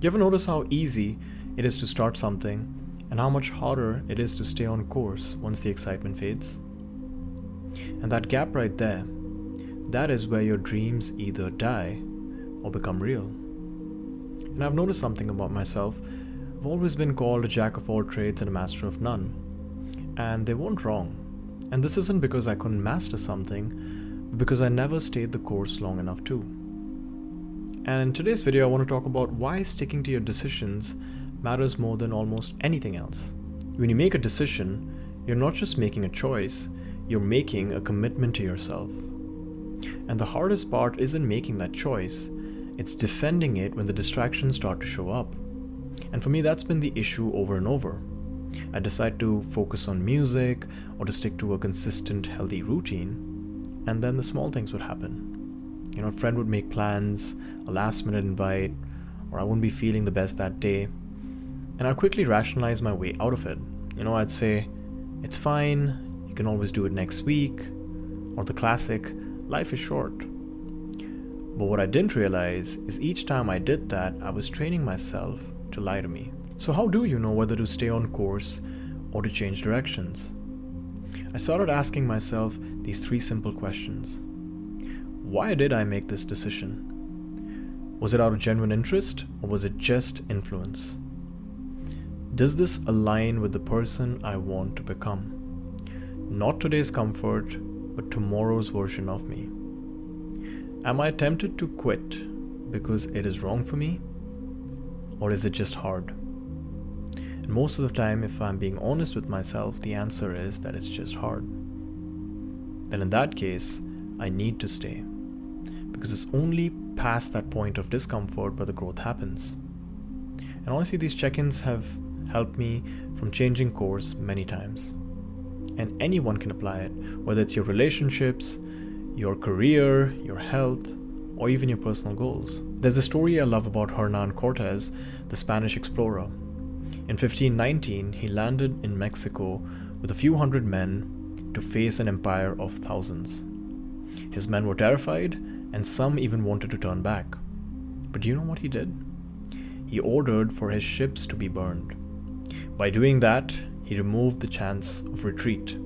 You ever notice how easy it is to start something and how much harder it is to stay on course once the excitement fades? And that gap right there, that is where your dreams either die or become real. And I've noticed something about myself. I've always been called a jack of all trades and a master of none. And they weren't wrong. And this isn't because I couldn't master something, but because I never stayed the course long enough to. And in today's video, I want to talk about why sticking to your decisions matters more than almost anything else. When you make a decision, you're not just making a choice, you're making a commitment to yourself. And the hardest part isn't making that choice, it's defending it when the distractions start to show up. And for me, that's been the issue over and over. I decide to focus on music or to stick to a consistent, healthy routine, and then the small things would happen. A friend would make plans, a last-minute invite, or I wouldn't be feeling the best that day, and I'd quickly rationalize my way out of it. I'd say, it's fine, you can always do it next week, or the classic, life is short. But what I didn't realize is each time I did that, I was training myself to lie to me. So how do you know whether to stay on course or to change directions? I started asking myself these 3 simple questions. Why did I make this decision? Was it out of genuine interest or was it just influence? Does this align with the person I want to become? Not today's comfort, but tomorrow's version of me. Am I tempted to quit because it is wrong for me? Or is it just hard? And most of the time, if I'm being honest with myself, the answer is that it's just hard. Then in that case, I need to stay. Because it's only past that point of discomfort where the growth happens. And honestly, these check-ins have helped me from changing course many times. And anyone can apply it, whether it's your relationships, your career, your health, or even your personal goals. There's a story I love about Hernan Cortez, the Spanish explorer. In 1519, he landed in Mexico with a few hundred men to face an empire of thousands. His men were terrified, and some even wanted to turn back. But do you know what he did? He ordered for his ships to be burned. By doing that, he removed the chance of retreat.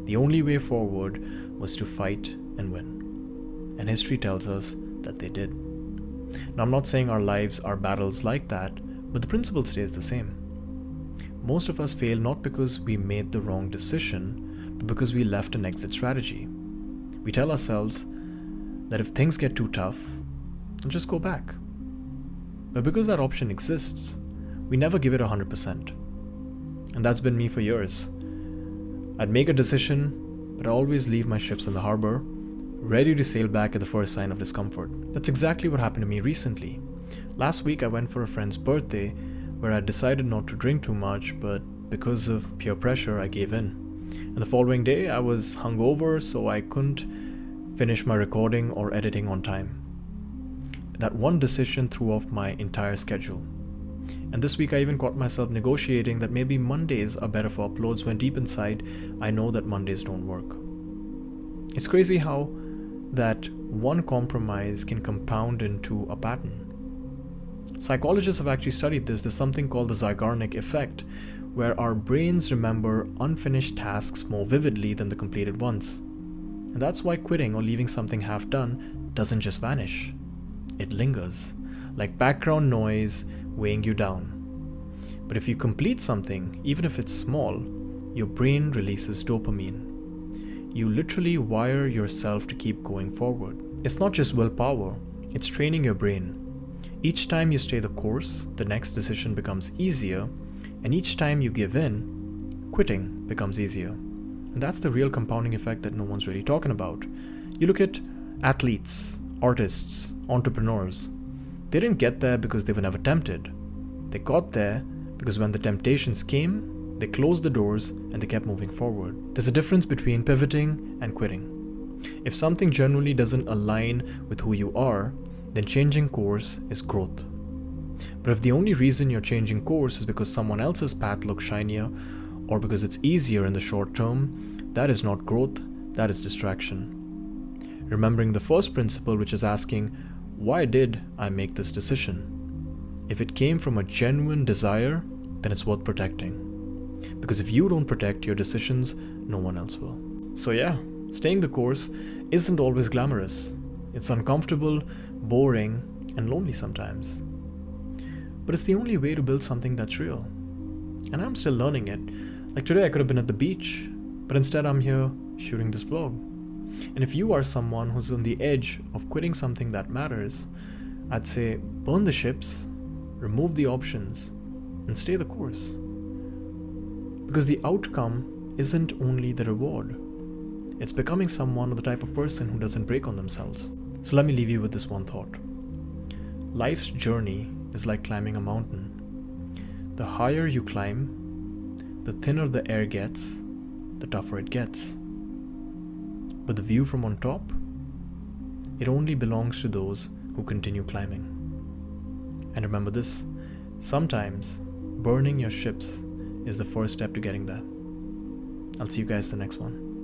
The only way forward was to fight and win. And history tells us that they did. Now, I'm not saying our lives are battles like that, but the principle stays the same. Most of us fail not because we made the wrong decision, but because we left an exit strategy. We tell ourselves that if things get too tough, just go back. But because that option exists, we never give it 100%. And that's been me for years. I'd make a decision, but I always leave my ships in the harbor, ready to sail back at the first sign of discomfort. That's exactly what happened to me recently. Last week I went for a friend's birthday where I decided not to drink too much, but because of peer pressure I gave in. And the following day I was hungover, so I couldn't finish my recording or editing on time. That one decision threw off my entire schedule. And this week I even caught myself negotiating that maybe Mondays are better for uploads when deep inside I know that Mondays don't work. It's crazy how that one compromise can compound into a pattern. Psychologists have actually studied this. There's something called the Zeigarnik effect, where our brains remember unfinished tasks more vividly than the completed ones. And that's why quitting or leaving something half done doesn't just vanish. It lingers, like background noise weighing you down. But if you complete something, even if it's small, your brain releases dopamine. You literally wire yourself to keep going forward. It's not just willpower, it's training your brain. Each time you stay the course, the next decision becomes easier, and each time you give in, quitting becomes easier. And that's the real compounding effect that no one's really talking about. You look at athletes, artists, entrepreneurs. They didn't get there because they were never tempted. They got there because when the temptations came, they closed the doors and they kept moving forward. There's a difference between pivoting and quitting. If something generally doesn't align with who you are, then changing course is growth. But if the only reason you're changing course is because someone else's path looks shinier or because it's easier in the short term, that is not growth, that is distraction. Remembering the first principle, which is asking, why did I make this decision? If it came from a genuine desire, then it's worth protecting. Because if you don't protect your decisions, no one else will. So yeah, staying the course isn't always glamorous. It's uncomfortable, boring, and lonely sometimes. But it's the only way to build something that's real. And I'm still learning it. Like today I could have been at the beach, but instead I'm here shooting this vlog. And if you are someone who's on the edge of quitting something that matters, I'd say burn the ships, remove the options, and stay the course. Because the outcome isn't only the reward. It's becoming someone or the type of person who doesn't break on themselves. So let me leave you with this one thought. Life's journey is like climbing a mountain. The higher you climb, the thinner the air gets, the tougher it gets. But the view from on top, it only belongs to those who continue climbing. And remember this, sometimes burning your ships is the first step to getting there. I'll see you guys the next one.